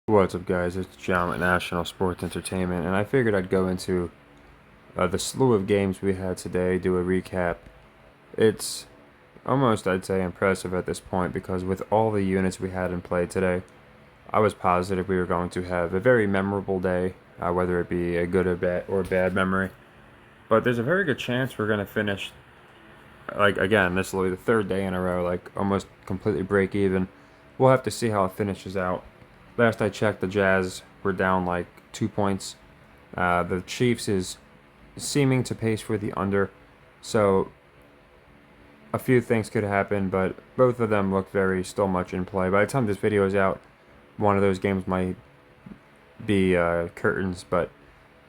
What's up, guys? It's John at National Sports Entertainment, and I figured I'd go into the slew of games we had today, do a recap. It's almost, I'd say, impressive at this point because with all the units we had in play today, I was positive we were going to have a very memorable day, whether it be a good or bad memory. But there's a very good chance we're going to finish, like, again, this will be the third day in a row, like, almost completely break even. We'll have to see how it finishes out. Last I checked, the Jazz were down like 2 points. The Chiefs is seeming to pace for the under, so a few things could happen, but both of them look very still much in play. By the time this video is out, one of those games might be curtains, but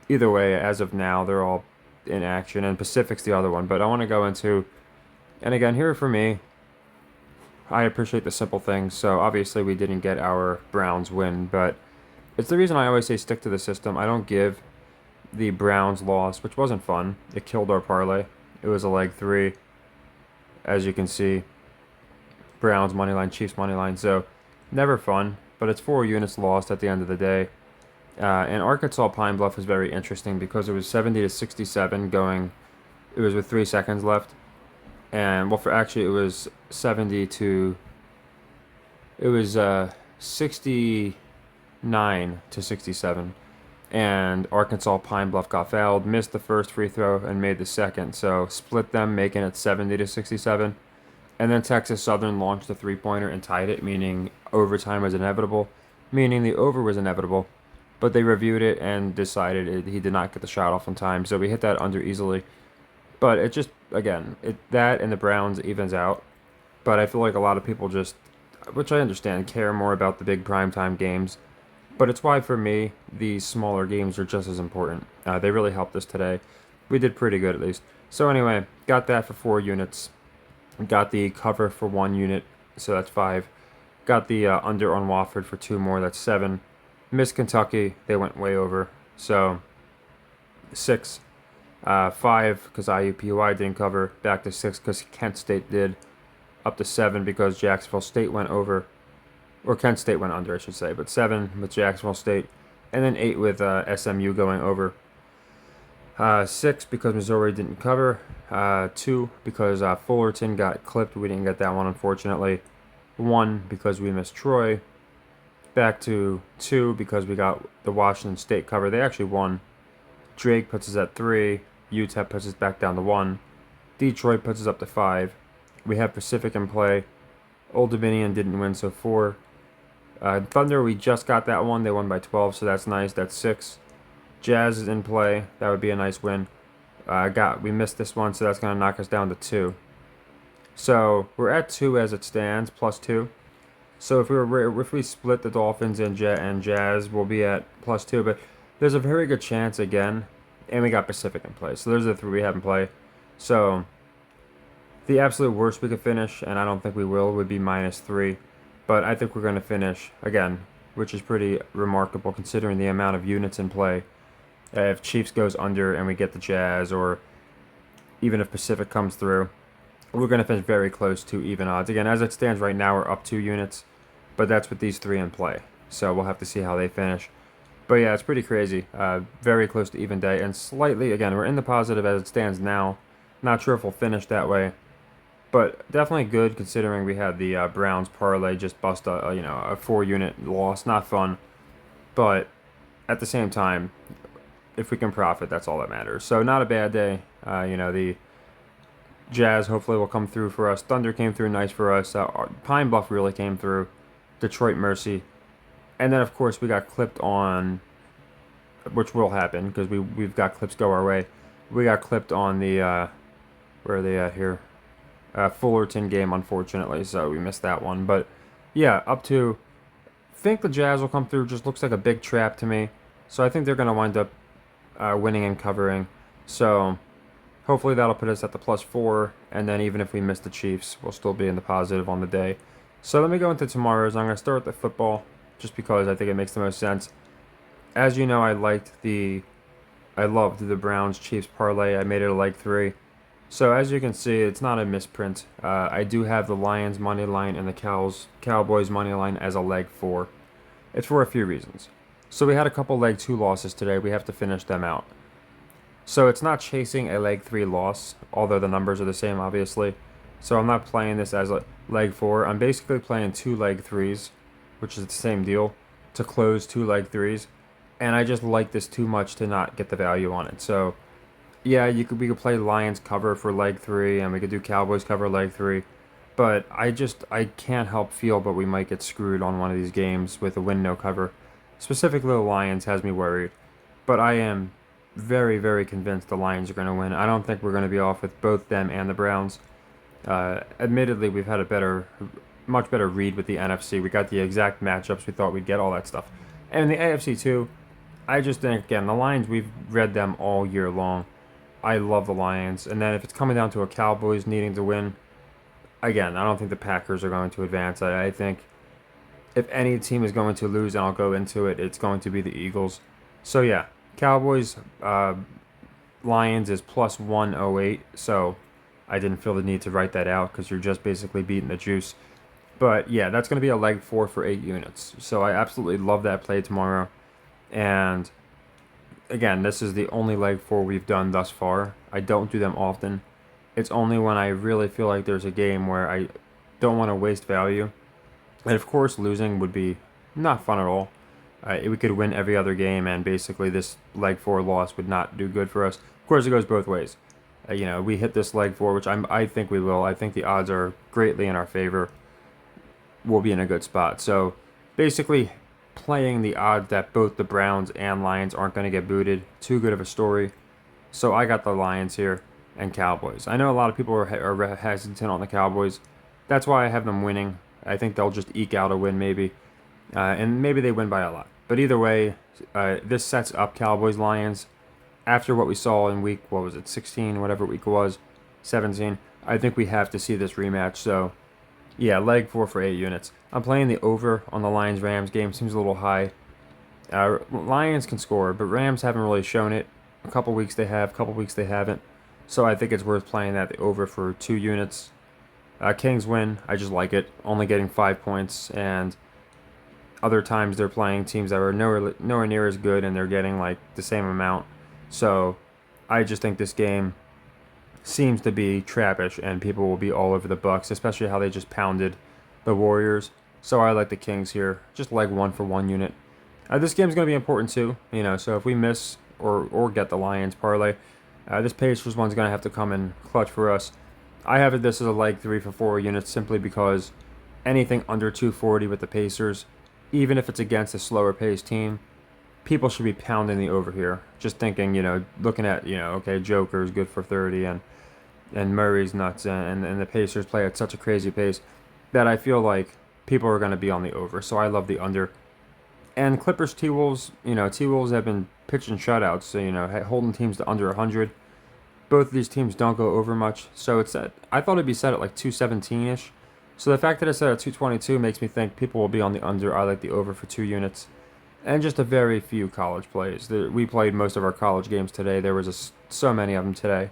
either way, as of now, they're all in action, and Pacific's the other one. But I want to go into, and again, here for me, I appreciate the simple things. So obviously we didn't get our Browns win, but it's the reason I always say stick to the system. I don't give the Browns loss, which wasn't fun. It killed our parlay. It was a leg three, as you can see. Browns money line, Chiefs money line. So never fun, but it's 4 units lost at the end of the day. And Arkansas Pine Bluff was very interesting because it was 70 to 67 going. It was with 3 seconds left. And well, for actually, it was 70 to. It was 69 to 67, and Arkansas Pine Bluff got fouled, missed the first free throw, and made the second. So split them, making it 70 to 67. And then Texas Southern launched a three-pointer and tied it, meaning overtime was inevitable, meaning the over was inevitable. But they reviewed it and decided he did not get the shot off in time, so we hit that under easily. But it just, again, that and the Browns evens out. But I feel like a lot of people just, which I understand, care more about the big primetime games. But it's why, for me, these smaller games are just as important. They really helped us today. We did pretty good, at least. So anyway, got that for 4 units. Got the cover for 1 unit, so that's 5. Got the under on Wofford for 2 more, that's 7. Missed Kentucky, they went way over. So 6. 5 because IUPUI didn't cover, back to 6 because Kent State did, up to 7 because Jacksonville State went over, or Kent State went under, I should say, but 7 with Jacksonville State, and then 8 with SMU going over. 6 because Missouri didn't cover, 2 because Fullerton got clipped, we didn't get that one unfortunately, 1 because we missed Troy, back to 2 because we got the Washington State cover, they actually won. Drake puts us at 3. UTEP puts us back down to 1. Detroit puts us up to 5. We have Pacific in play. Old Dominion didn't win, so 4. Thunder, we just got that one. They won by 12, so that's nice. That's 6. Jazz is in play. That would be a nice win. We missed this one, so that's going to knock us down to 2. So we're at 2 as it stands, plus 2. So if we split the Dolphins and Jazz, we'll be at plus 2. But there's a very good chance again, and we got Pacific in play. So those are the 3 we have in play. So the absolute worst we could finish, and I don't think we will, would be -3. But I think we're going to finish, again, which is pretty remarkable considering the amount of units in play. If Chiefs goes under and we get the Jazz, or even if Pacific comes through, we're going to finish very close to even odds. Again, as it stands right now, we're up 2 units, but that's with these 3 in play. So we'll have to see how they finish. But yeah, it's pretty crazy. Very close to even day, and slightly, again, we're in the positive as it stands now. Not sure if we'll finish that way, but definitely good considering we had the Browns parlay just bust a 4-unit loss. Not fun, but at the same time, if we can profit, that's all that matters. So not a bad day. The Jazz hopefully will come through for us. Thunder came through nice for us. Pine Bluff really came through. Detroit Mercy. And then, of course, we got clipped on, which will happen because we've got clips go our way. We got clipped on the, where are they at here? Fullerton game, unfortunately, so we missed that one. But, yeah, up to, think the Jazz will come through. Just looks like a big trap to me. So I think they're going to wind up winning and covering. So hopefully that'll put us at the +4. And then even if we miss the Chiefs, we'll still be in the positive on the day. So let me go into tomorrow's. I'm going to start with the football, just because I think it makes the most sense. As you know, I loved the Browns-Chiefs parlay. I made it a leg 3. So as you can see, it's not a misprint. I do have the Lions money line and the Cowboys money line as a leg 4. It's for a few reasons. So we had a couple leg 2 losses today. We have to finish them out. So it's not chasing a leg 3 loss, although the numbers are the same, obviously. So I'm not playing this as a leg 4. I'm basically playing 2 leg 3s, which is the same deal, to close 2 leg 3s. And I just like this too much to not get the value on it. So yeah, we could play Lions cover for leg 3, and we could do Cowboys cover leg 3. But I can't help feel, but we might get screwed on one of these games with a win no cover. Specifically, the Lions has me worried. But I am very, very convinced the Lions are going to win. I don't think we're going to be off with both them and the Browns. Admittedly, we've had much better read with the NFC. We got the exact matchups we thought we'd get, all that stuff. And the AFC too, I just think, again, the Lions, we've read them all year long. I love the Lions. And then if it's coming down to a Cowboys needing to win, again, I don't think the Packers are going to advance. I think if any team is going to lose, and I'll go into it, it's going to be the Eagles. So yeah, Cowboys, Lions is plus 108. So I didn't feel the need to write that out because you're just basically beating the juice. But yeah, that's going to be a leg 4 for 8 units. So I absolutely love that play tomorrow. And again, this is the only leg 4 we've done thus far. I don't do them often. It's only when I really feel like there's a game where I don't want to waste value. And of course, losing would be not fun at all. We could win every other game, and basically this leg 4 loss would not do good for us. Of course, it goes both ways. We hit this leg 4, which I think we will. I think the odds are greatly in our favor. We'll be in a good spot. So basically, playing the odds that both the Browns and Lions aren't going to get booted, too good of a story. So I got the Lions here and Cowboys. I know a lot of people are hesitant on the Cowboys. That's why I have them winning. I think they'll just eke out a win maybe. And maybe they win by a lot. But either way, this sets up Cowboys-Lions. After what we saw in week, 16, whatever week it was, 17, I think we have to see this rematch. So, yeah, leg 4 for 8 units. I'm playing the over on the Lions-Rams game. Seems a little high. Lions can score, but Rams haven't really shown it. A couple weeks they have, a couple weeks they haven't. So I think it's worth playing that, the over for 2 units. Kings win. I just like it. Only getting 5 points, and other times they're playing teams that are nowhere near as good, and they're getting like the same amount. So I just think this game seems to be trappish, and people will be all over the Bucks, especially how they just pounded the Warriors. So I like the Kings here, just like 1 for 1 unit. This game's going to be important too, so if we miss or get the Lions parlay, this Pacers one's going to have to come in clutch for us. I have this as a leg 3 for 4 units simply because anything under 240 with the Pacers, even if it's against a slower paced team, people should be pounding the over here. Just thinking, looking at, okay, Joker's good for 30 and Murray's nuts, and the Pacers play at such a crazy pace that I feel like people are going to be on the over. So I love the under. And Clippers T-Wolves, T-Wolves have been pitching shutouts, so, holding teams to under 100. Both of these teams don't go over much, so I thought it'd be set at like 217-ish. So the fact that it's set at 222 makes me think people will be on the under. I like the over for 2 units. And just a very few college plays. We played most of our college games today. There was so many of them today.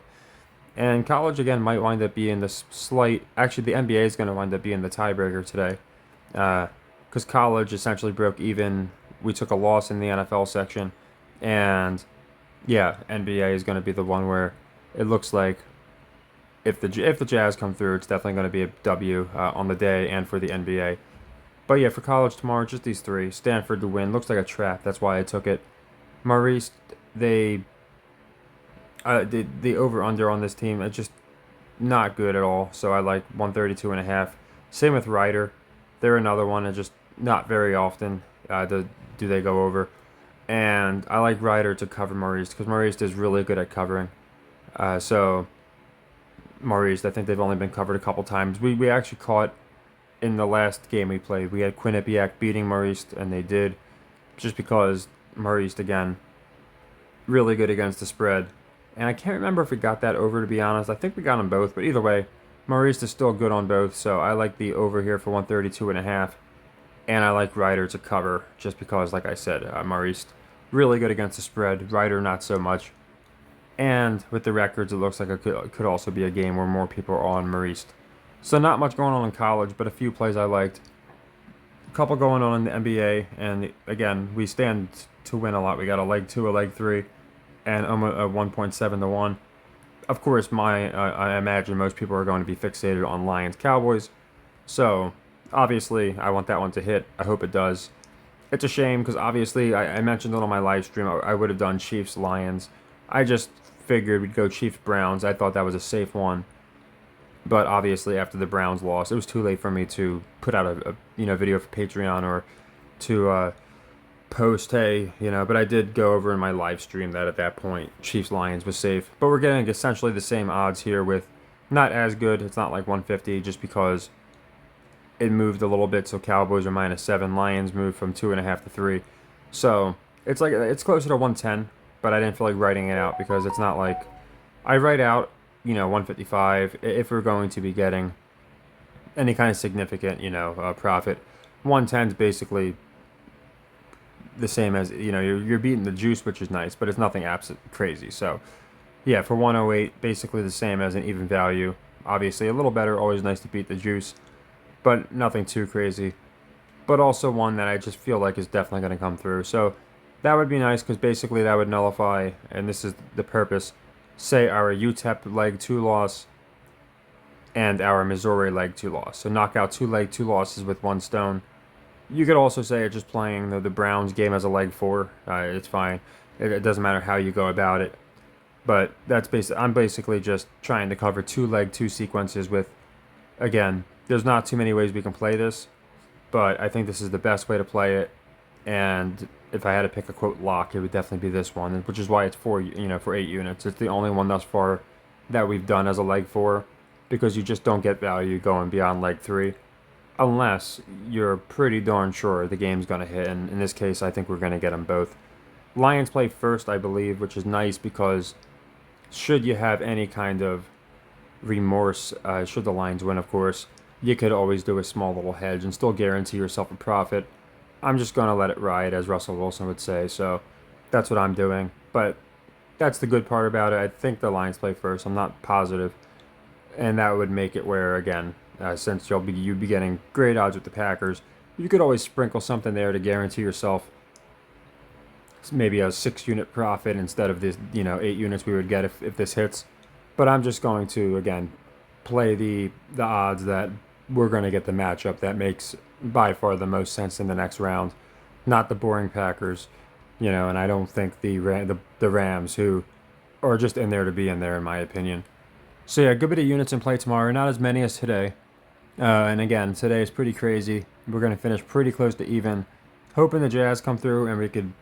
And college, again, might wind up being the slight... Actually, the NBA is going to wind up being the tiebreaker today. Because college essentially broke even. We took a loss in the NFL section. And, yeah, NBA is going to be the one where it looks like if the Jazz come through, it's definitely going to be a W on the day and for the NBA. But yeah, for college tomorrow, just these 3. Stanford to win. Looks like a trap. That's why I took it. Maurice, the over-under on this team, it's just not good at all. So I like 132.5. Same with Ryder. They're another one, and just not very often do they go over. And I like Ryder to cover Maurice because Maurice is really good at covering. So Maurice, I think they've only been covered a couple times. We actually caught in the last game we played. We had Quinnipiac beating Maurice, and they did, just because Maurice, again, really good against the spread. And I can't remember if we got that over, to be honest. I think we got them both, but either way, Maurice is still good on both, so I like the over here for 132.5. And I like Ryder to cover, just because, like I said, Maurice, really good against the spread. Ryder, not so much. And with the records, it looks like it could also be a game where more people are on Maurice. So not much going on in college, but a few plays I liked. couple going on in the NBA, and again, we stand to win a lot. We got a leg 2, a leg 3, and almost a 1.7 to 1. Of course, I imagine most people are going to be fixated on Lions Cowboys. So, obviously, I want that one to hit. I hope it does. It's a shame because obviously, I mentioned it on my live stream. I would have done Chiefs Lions. I just figured we'd go Chiefs Browns. I thought that was a safe one. But obviously, after the Browns lost, it was too late for me to put out a video for Patreon or to post, hey, But I did go over in my live stream that at that point, Chiefs Lions was safe. But we're getting essentially the same odds here with not as good. It's not like 150 just because it moved a little bit. So Cowboys are -7, Lions moved from 2.5 to 3. So it's closer to 110. But I didn't feel like writing it out because it's not like I write out 155 if we're going to be getting any kind of significant profit. 110 is basically the same as you're beating the juice, which is nice, but it's nothing absolute crazy. So yeah, for 108, basically the same as an even value. Obviously a little better, always nice to beat the juice, but nothing too crazy. But also one that I just feel like is definitely going to come through. So that would be nice because basically that would nullify, and this is the purpose, say our UTEP leg 2 loss and our Missouri leg 2 loss. So knock out 2 leg 2 losses with one stone. You could also say it's just playing the Browns game as a leg 4. It's fine. It doesn't matter how you go about it. But I'm basically just trying to cover 2 leg 2 sequences with, again, there's not too many ways we can play this, but I think this is the best way to play it. And if I had to pick a quote lock, it would definitely be this one, which is why it's for 8 units. It's the only one thus far that we've done as a leg 4, because you just don't get value going beyond leg 3, unless you're pretty darn sure the game's going to hit. And in this case, I think we're going to get them both. Lions play first, I believe, which is nice because should you have any kind of remorse, should the Lions win, of course, you could always do a small little hedge and still guarantee yourself a profit. I'm just going to let it ride, as Russell Wilson would say, so that's what I'm doing. But that's the good part about it. I think the Lions play first. I'm not positive. And that would make it where, again, since you'd be getting great odds with the Packers, you could always sprinkle something there to guarantee yourself maybe a 6-unit profit instead of this 8 units we would get if this hits. But I'm just going to, again, play the odds that we're going to get the matchup that makes by far the most sense in the next round, not the boring Packers, and I don't think the Rams, who are just in there to be in there, in my opinion. So yeah, good bit of units in play tomorrow, not as many as today. And again, today is pretty crazy. We're going to finish pretty close to even, hoping the Jazz come through and we could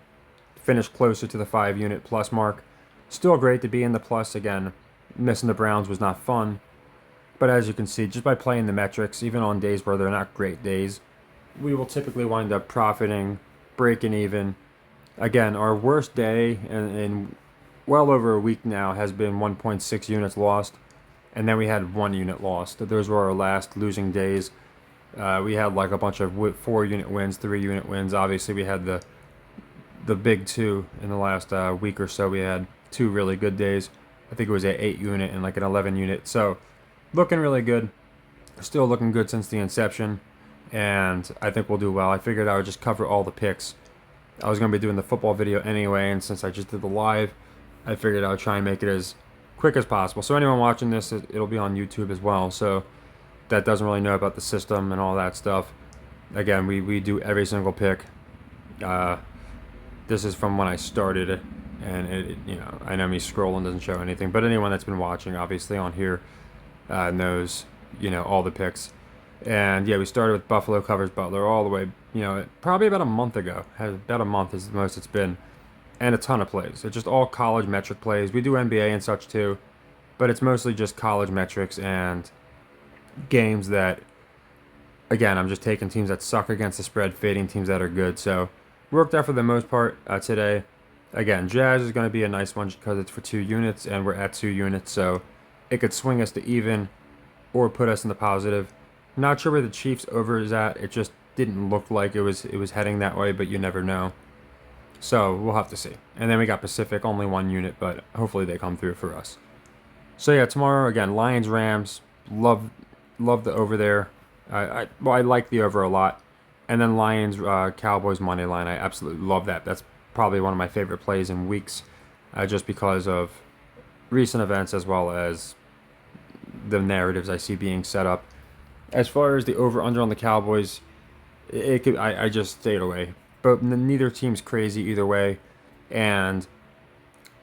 finish closer to the 5-unit plus mark. Still great to be in the plus. Again, missing the Browns was not fun. But as you can see, just by playing the metrics, even on days where they're not great days, we will typically wind up profiting, breaking even. Again, our worst day in well over a week now has been 1.6 units lost. And then we had 1 unit lost. Those were our last losing days. We had like a bunch of 4-unit wins, 3-unit wins. Obviously, we had the big 2 in the last week or so. We had 2 really good days. I think it was an 8-unit and like an 11-unit. So looking really good. Still looking good since the inception. And I think we'll do well. I figured I would just cover all the picks. I was going to be doing the football video anyway. And since I just did the live, I figured I would try and make it as quick as possible. So anyone watching this, it'll be on YouTube as well. So that doesn't really know about the system and all that stuff. Again, we do every single pick. This is from when I started it. And it I know me scrolling doesn't show anything. But anyone that's been watching, obviously, on here knows, all the picks. And yeah, we started with Buffalo covers Butler all the way, probably about a month ago. About a month is the most it's been. And a ton of plays. It's just all college metric plays. We do NBA and such too. But it's mostly just college metrics and games that, again, I'm just taking teams that suck against the spread, fading teams that are good. So worked out for the most part today. Again, Jazz is going to be a nice one because it's for 2 units and we're at 2 units. So it could swing us to even or put us in the positive. Not sure where the Chiefs over is at. It just didn't look like it was heading that way, but you never know. So we'll have to see. And then we got Pacific, only 1 unit, but hopefully they come through for us. So yeah, tomorrow again, Lions Rams. Love the over there. I like the over a lot. And then Lions, Cowboys money line. I absolutely love that. That's probably one of my favorite plays in weeks, just because of recent events as well as the narratives I see being set up. As far as the over under on the Cowboys, it could I just stayed away. But neither team's crazy either way, and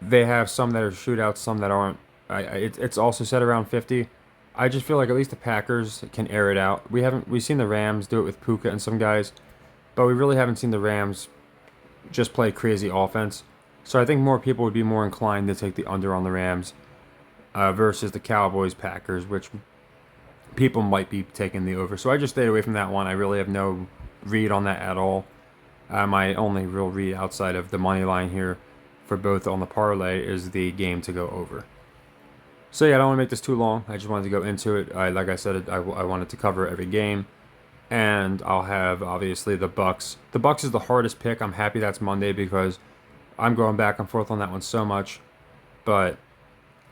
they have some that are shootouts, some that aren't. It's also set around 50. I just feel like at least the Packers can air it out. We've seen the Rams do it with Puka and some guys, but we really haven't seen the Rams just play crazy offense. So I think more people would be more inclined to take the under on the Rams versus the Cowboys Packers, which people might be taking the over. So I just stayed away from that one. I really have no read on that at all. My only real read outside of the money line here for both on the parlay is the game to go over. So yeah, I don't want to make this too long. I just wanted to go into it. Like I said, I wanted to cover every game, and I'll have obviously the Bucks. The Bucks is the hardest pick. I'm happy that's Monday because I'm going back and forth on that one so much, but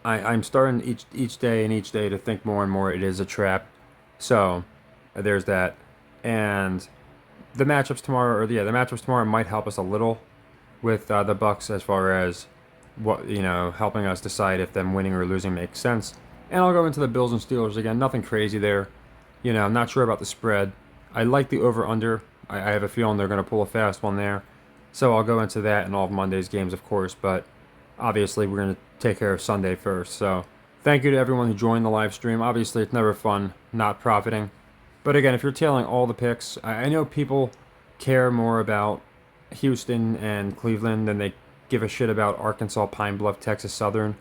I'm starting each day and each day to think more and more it is a trap. So there's that, and the matchups tomorrow, the matchups tomorrow might help us a little with the Bucks as far as what helping us decide if them winning or losing makes sense. And I'll go into the Bills and Steelers again. Nothing crazy there. I'm not sure about the spread. I like the over under. I have a feeling they're going to pull a fast one there. So I'll go into that in all of Monday's games, of course. But obviously, we're going to take care of Sunday first. So thank you to everyone who joined the live stream. Obviously, it's never fun not profiting. But again, if you're tailing all the picks, I know people care more about Houston and Cleveland than they give a shit about Arkansas, Pine Bluff, Texas Southern.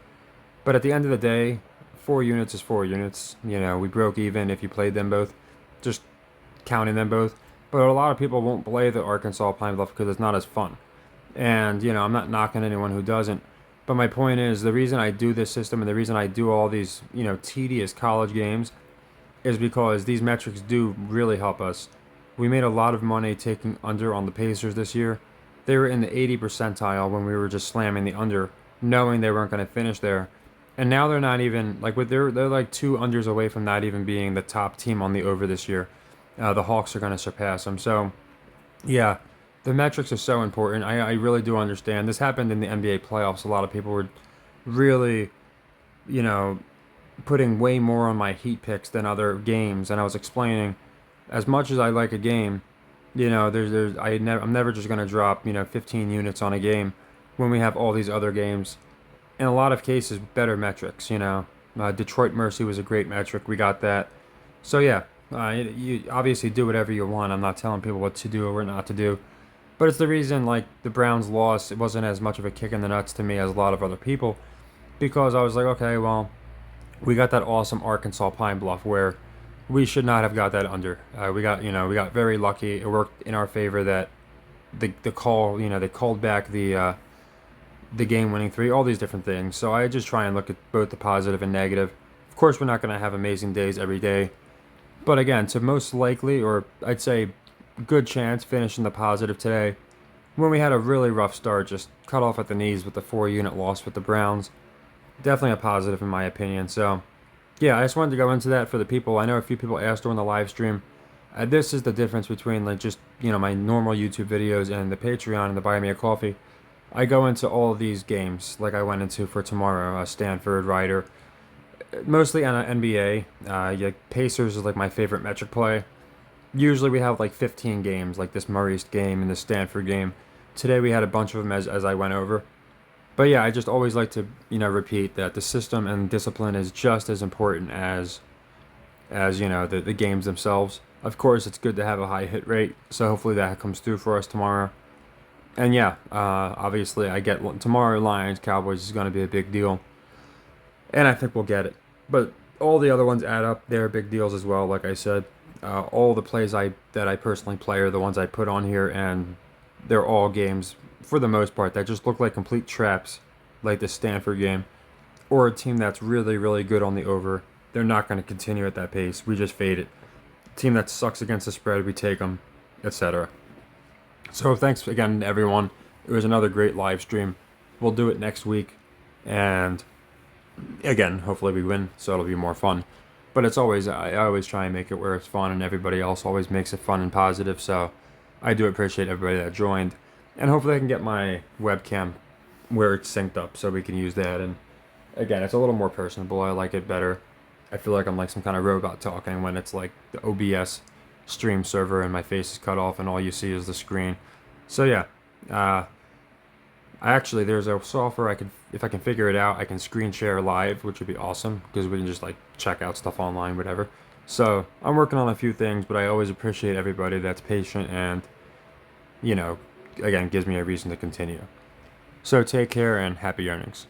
But at the end of the day, 4 units is 4 units. We broke even if you played them both, just counting them both. But a lot of people won't play the Arkansas, Pine Bluff because it's not as fun. And, I'm not knocking anyone who doesn't. But my point is, the reason I do this system and the reason I do all these, tedious college games is because these metrics do really help us. We made a lot of money taking under on the Pacers this year. They were in the 80 percentile when we were just slamming the under, knowing they weren't going to finish there. And now they're not even, they're like 2 unders away from not even being the top team on the over this year. The Hawks are going to surpass them. So, yeah, the metrics are so important. I really do understand. This happened in the NBA playoffs. A lot of people were really, putting way more on my Heat picks than other games. And I was explaining, as much as I like a game, I'm never just going to drop, 15 units on a game when we have all these other games. In a lot of cases, better metrics, Detroit Mercy was a great metric. We got that. So, yeah, you obviously do whatever you want. I'm not telling people what to do or what not to do. But it's the reason, the Browns loss, it wasn't as much of a kick in the nuts to me as a lot of other people. Because I was like, okay, well, we got that awesome Arkansas Pine Bluff where we should not have got that under. We got very lucky. It worked in our favor that the call, they called back the game-winning 3, all these different things. So I just try and look at both the positive and negative. Of course, we're not going to have amazing days every day. But again, to most likely, or I'd say good chance, finishing the positive today, when we had a really rough start, just cut off at the knees with the 4-unit loss with the Browns. Definitely a positive in my opinion. So, yeah, I just wanted to go into that for the people. I know a few people asked during the live stream. This is the difference between just my normal YouTube videos and the Patreon and the Buy Me a Coffee. I go into all of these games like I went into for tomorrow, Stanford, Ryder, mostly on NBA. Pacers is my favorite metric play. Usually we have 15 games, like this Murray's game and the Stanford game. Today we had a bunch of them as I went over. But yeah, I just always like to repeat that the system and discipline is just as important as the games themselves. Of course, it's good to have a high hit rate, so hopefully that comes through for us tomorrow. And yeah, obviously I get tomorrow Lions Cowboys is going to be a big deal, and I think we'll get it. But all the other ones add up; they're big deals as well. Like I said, all the plays that I personally play are the ones I put on here, and they're all games for the most part that just look like complete traps, like the Stanford game, or a team that's really, really good on the over. They're not going to continue at that pace. We just fade it. Team that sucks against the spread, we take them, etc. So thanks again to everyone. It was another great live stream. We'll do it next week, and again, hopefully we win, so it'll be more fun. But it's always I always try and make it where it's fun, and everybody else always makes it fun and positive. So I do appreciate everybody that joined, and hopefully I can get my webcam where it's synced up so we can use that. And again, it's a little more personable. I like it better. I feel like I'm like some kind of robot talking when it's like the OBS stream server and my face is cut off and all you see is the screen. So yeah, I actually there's a software I could, if I can figure it out, I can screen share live, which would be awesome because we can just like check out stuff online, whatever. So I'm working on a few things, but I always appreciate everybody that's patient and, you know, again, gives me a reason to continue. So take care and happy earnings.